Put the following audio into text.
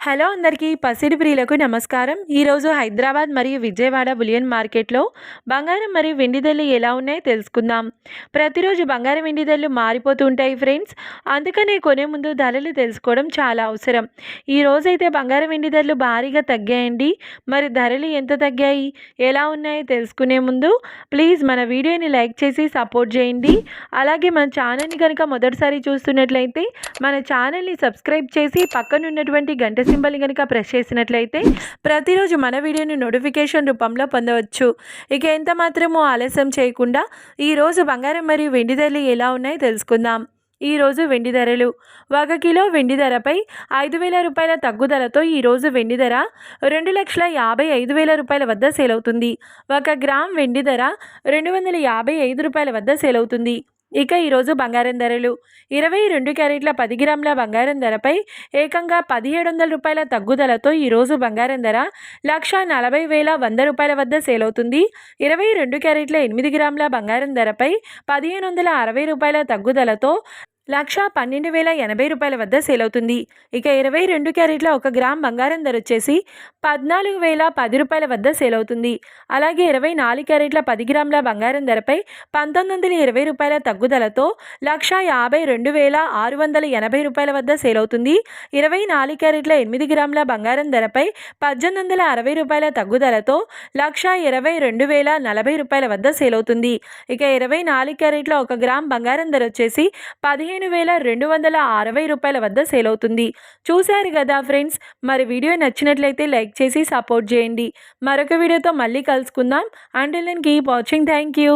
Hello అందరికీ పసిడి ప్రియులకు నమస్కారం. ఈరోజు హైదరాబాద్ మరియు విజయవాడ బులియన్ మార్కెట్లో బంగారం మరియు వెండి ధరలు ఎలా ఉన్నాయో తెలుసుకుందాం. ప్రతిరోజు బంగారం వెండి ధరలు మారిపోతూ ఉంటాయి ఫ్రెండ్స్. అందుకనే కొనే ముందు ధరలు తెలుసుకోవడం చాలా అవసరం. ఈ రోజైతే బంగారం వెండి ధరలు భారీగా తగ్గాయండి. మరి ధరలు ఎంత తగ్గాయి, ఎలా ఉన్నాయో తెలుసుకునే ముందు ప్లీజ్ మన వీడియోని లైక్ చేసి సపోర్ట్ చేయండి. అలాగే మన ఛానల్ని కనుక మొదటిసారి చూస్తున్నట్లయితే మన ఛానల్ని సబ్స్క్రైబ్ చేసి పక్కనున్నటువంటి గంట సింబల్ని కనుక ప్రెస్ చేసినట్లయితే ప్రతిరోజు మన వీడియోని నోటిఫికేషన్ రూపంలో పొందవచ్చు. ఇక ఎంత మాత్రమూ ఆలస్యం చేయకుండా ఈరోజు బంగారం మరియు వెండి ధరలు ఎలా ఉన్నాయో తెలుసుకుందాం. ఈరోజు వెండి ధరలు 1 కిలో వెండి ధరపై 5,000 రూపాయల తగ్గుదలతో ఈరోజు వెండి ధర 2,55,000 రూపాయల వద్ద సేల్ అవుతుంది. 1 గ్రామ్ వెండి ధర 255 రూపాయల వద్ద సేల్ అవుతుంది. ఇక ఈరోజు బంగారం ధరలు 22 క్యారెట్ల 10 గ్రాముల బంగారం ధరపై ఏకంగా 1,700 రూపాయల తగ్గుదలతో ఈరోజు బంగారం ధర 1,40,100 రూపాయల వద్ద సేల్ అవుతుంది. 22 క్యారెట్ల 8 గ్రాముల బంగారం ధరపై 1,560 రూపాయల తగ్గుదలతో 1,12,080 రూపాయల వద్ద సేల్ అవుతుంది. ఇక 22 క్యారెట్ల 1 గ్రామ్ బంగారం ధర వచ్చేసి 14,010 రూపాయల వద్ద సేల్ అవుతుంది. అలాగే 24 క్యారెట్ల 10 గ్రాముల బంగారం ధరపై 1,920 రూపాయల తగ్గుదలతో 1,52,680 రూపాయల వద్ద సేల్ అవుతుంది. 24 క్యారెట్ల 8 గ్రాముల బంగారం ధరపై 1,860 రూపాయల తగ్గుదలతో 1,22,040 రూపాయల వద్ద సేల్ అవుతుంది. ఇక 24 క్యారెట్ల 1 గ్రామ్ బంగారం ధర వచ్చేసి 15,260 రూపాయల వద్ద సేల్ అవుతుంది. చూశారు కదా ఫ్రెండ్స్, మరి వీడియో నచ్చినట్లయితే లైక్ చేసి సపోర్ట్ చేయండి. మరొక వీడియోతో మళ్ళీ కలుసుకుందాం. Until then keep watching. Thank you.